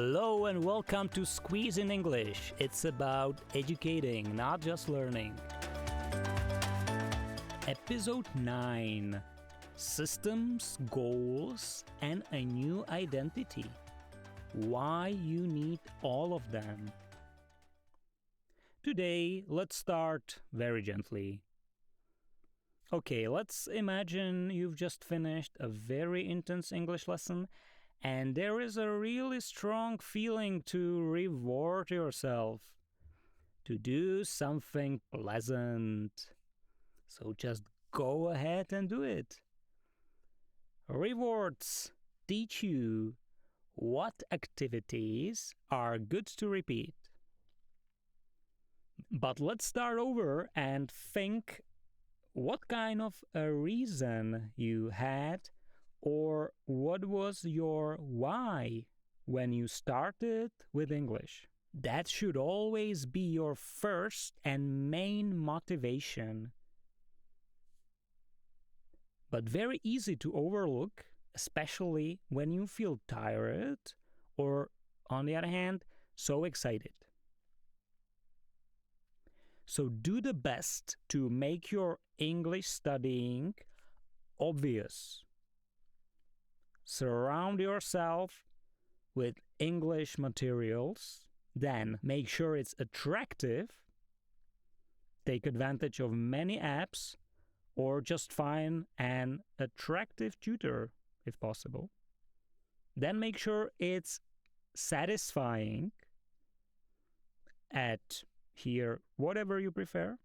Hello and welcome to Squeeze in English. It's about educating, not just learning. Episode 9: Systems, Goals, and a New Identity. Why you need all of them. Today, let's start very gently. Okay, let's imagine you've just finished a very intense English lesson and there is a really strong feeling to reward yourself, to do something pleasant. So just go ahead and do it. Rewards teach you what activities are good to repeat. But let's start over and think what kind of a reason you had, or what was your why when you started with English. That should always be your first and main motivation. But very easy to overlook, especially when you feel tired or, on the other hand, so excited. So do the best to make your English studying obvious. Surround yourself with English materials, then make sure it's attractive. Take advantage of many apps or just find an attractive tutor if possible. Then make sure it's satisfying. Add here whatever you prefer.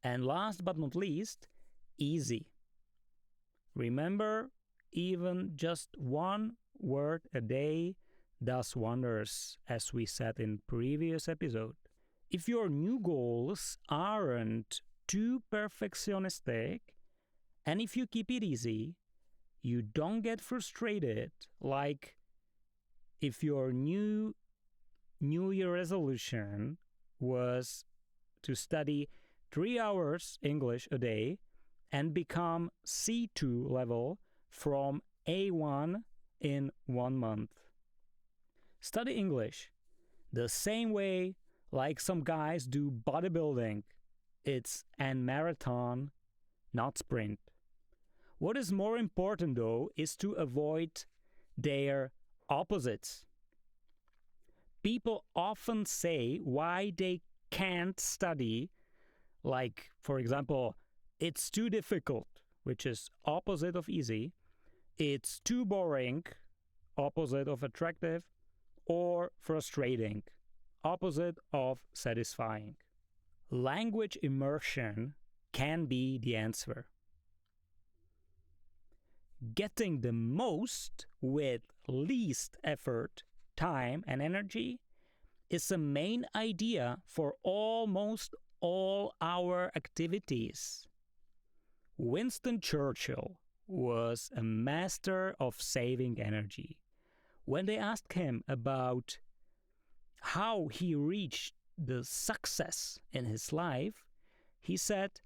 And last but not least, easy. Remember, even just one word a day does wonders, as we said in previous episode. If your new goals aren't too perfectionistic, and if you keep it easy, you don't get frustrated, like if your New Year resolution was to study 3 hours English a day and become C2 level from A1 in 1 month. Study English the same way like some guys do bodybuilding. It's a marathon, not sprint. What is more important though is to avoid their opposites. People often say why they can't study, like, for example, it's too difficult, which is opposite of easy. It's too boring, opposite of attractive, or frustrating, opposite of satisfying. Language immersion can be the answer. Getting the most with least effort, time, and energy is the main idea for almost all our activities. Winston Churchill was a master of saving energy. When they asked him about how he reached the success in his life, he said,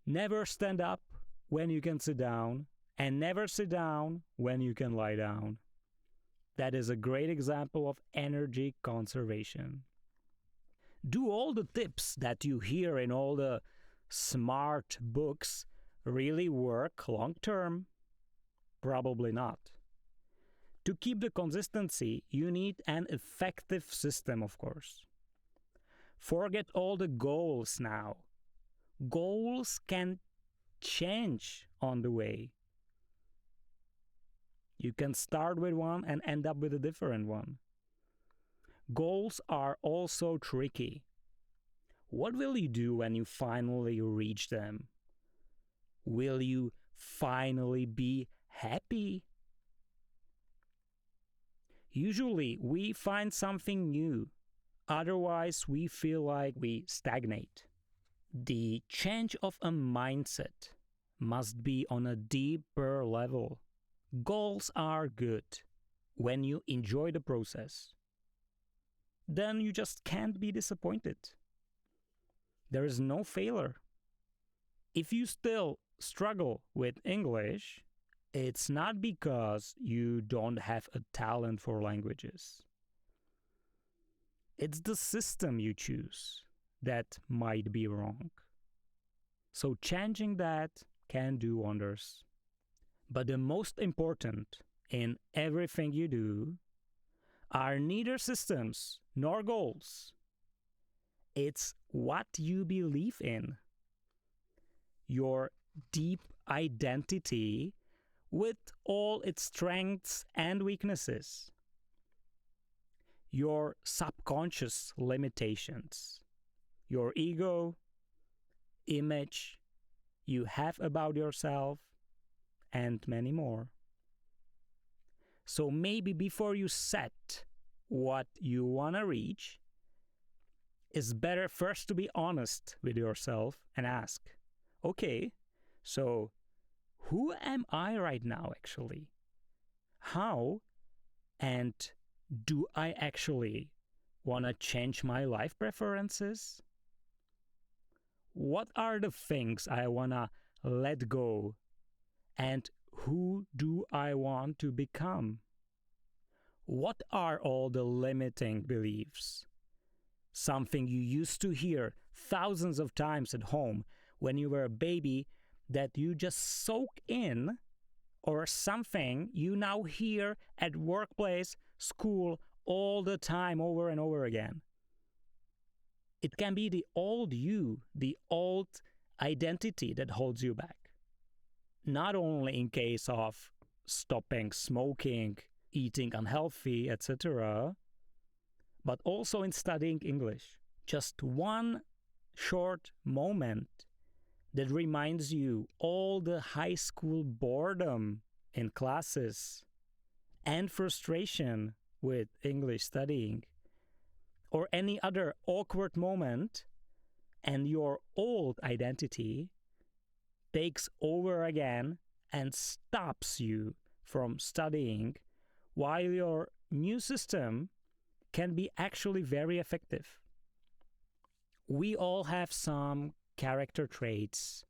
"Never stand up when you can sit down, and never sit down when you can lie down." That is a great example of energy conservation. Do all the tips that you hear in all the smart books really work long term? Probably not. To keep the consistency, you need an effective system, of course. Forget all the goals now. Goals can change on the way. You can start with one and end up with a different one. Goals are also tricky. What will you do when you finally reach them? Will you finally be happy? Usually, we find something new. Otherwise, we feel like we stagnate. The change of a mindset must be on a deeper level. Goals are good when you enjoy the process. Then you just can't be disappointed. There is no failure. If you still struggle with English, It's not because you don't have a talent for languages. It's the system you choose that might be wrong. So changing that can do wonders. But the most important in everything you do are neither systems nor goals. It's what you believe in. Your deep identity with all its strengths and weaknesses. Your subconscious limitations. Your ego, image you have about yourself, and many more. So maybe before you set what you want to reach, it's better first to be honest with yourself and ask, okay, so who am I right now actually? How and do I actually want to change my life preferences? What are the things I want to let go? And who do I want to become? What are all the limiting beliefs? Something you used to hear thousands of times at home when you were a baby that you just soak in, or something you now hear at workplace, school, all the time over and over again. It can be the old you, the old identity that holds you back. Not only in case of stopping smoking, eating unhealthy, etc., but also in studying English. Just one short moment that reminds you all the high school boredom in classes and frustration with English studying, or any other awkward moment, and your old identity takes over again and stops you from studying, while your new system can be actually very effective. We all have some character traits,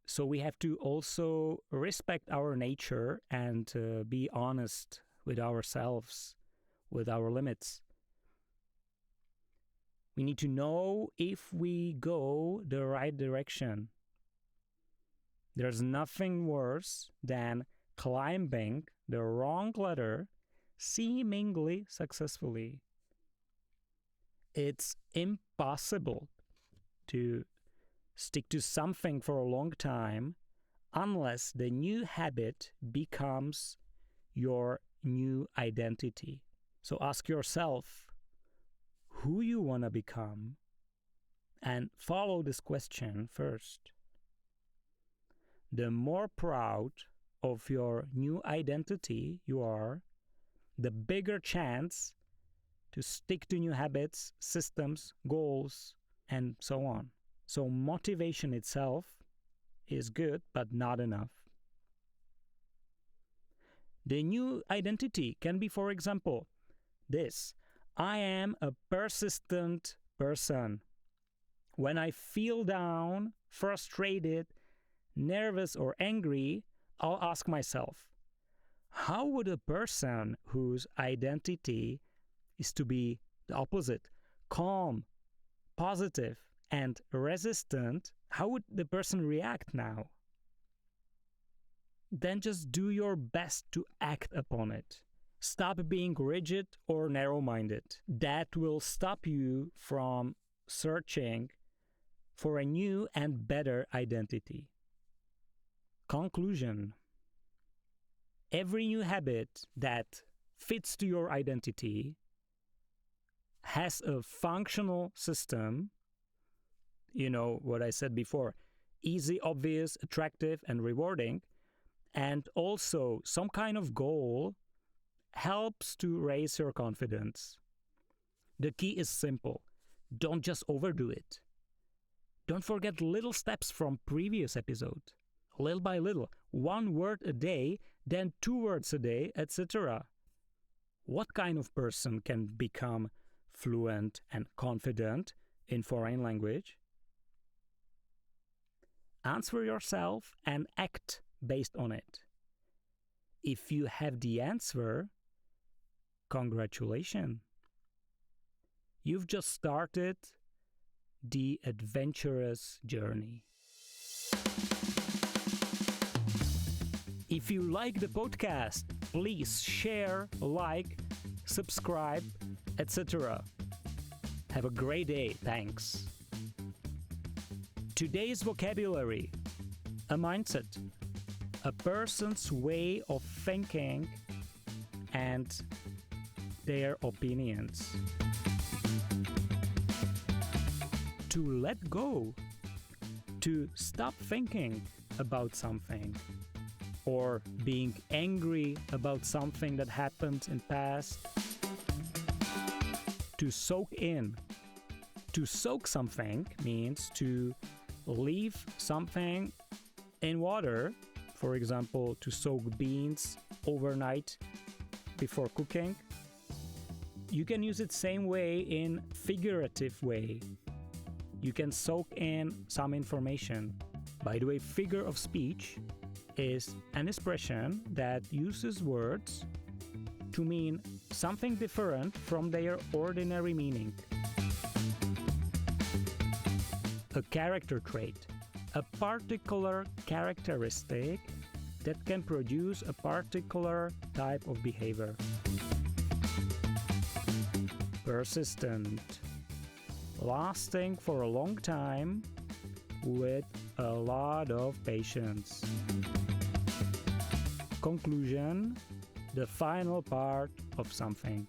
so we have to also respect our nature and be honest with ourselves, with our limits. We need to know if we go the right direction. There's nothing worse than climbing the wrong ladder seemingly successfully. It's impossible to stick to something for a long time unless the new habit becomes your new identity. So ask yourself who you want to become and follow this question first. The more proud of your new identity you are, the bigger chance to stick to new habits, systems, goals, and so on. So motivation itself is good, but not enough. The new identity can be, for example, this: I am a persistent person. When I feel down, frustrated, nervous, or angry, I'll ask myself, how would a person whose identity is to be the opposite, calm, positive, and resistant, how would the person react now? Then just do your best to act upon it. Stop being rigid or narrow-minded. That will stop you from searching for a new and better identity. Conclusion: every new habit that fits to your identity has a functional system. You know what I said before: easy, obvious, attractive, and rewarding. And also some kind of goal helps to raise your confidence. The key is simple. Don't just overdo it. Don't forget little steps from previous episode. Little by little, 1 word a day, then 2 words a day, etc. What kind of person can become fluent and confident in foreign language? Answer yourself and act based on it. If you have the answer, congratulations. You've just started the adventurous journey. If you like the podcast, please share, like, subscribe, etc. Have a great day. Thanks. Today's vocabulary: a mindset, a person's way of thinking and their opinions. To let go, to stop thinking about something, or being angry about something that happened in past. To soak in. To soak something means to leave something in water, for example, to soak beans overnight before cooking. You can use it same way in figurative way. You can soak in some information. By the way, figure of speech is an expression that uses words to mean something different from their ordinary meaning. A character trait, a particular characteristic that can produce a particular type of behavior. Persistent, lasting for a long time with a lot of patience. Conclusion, the final part of something.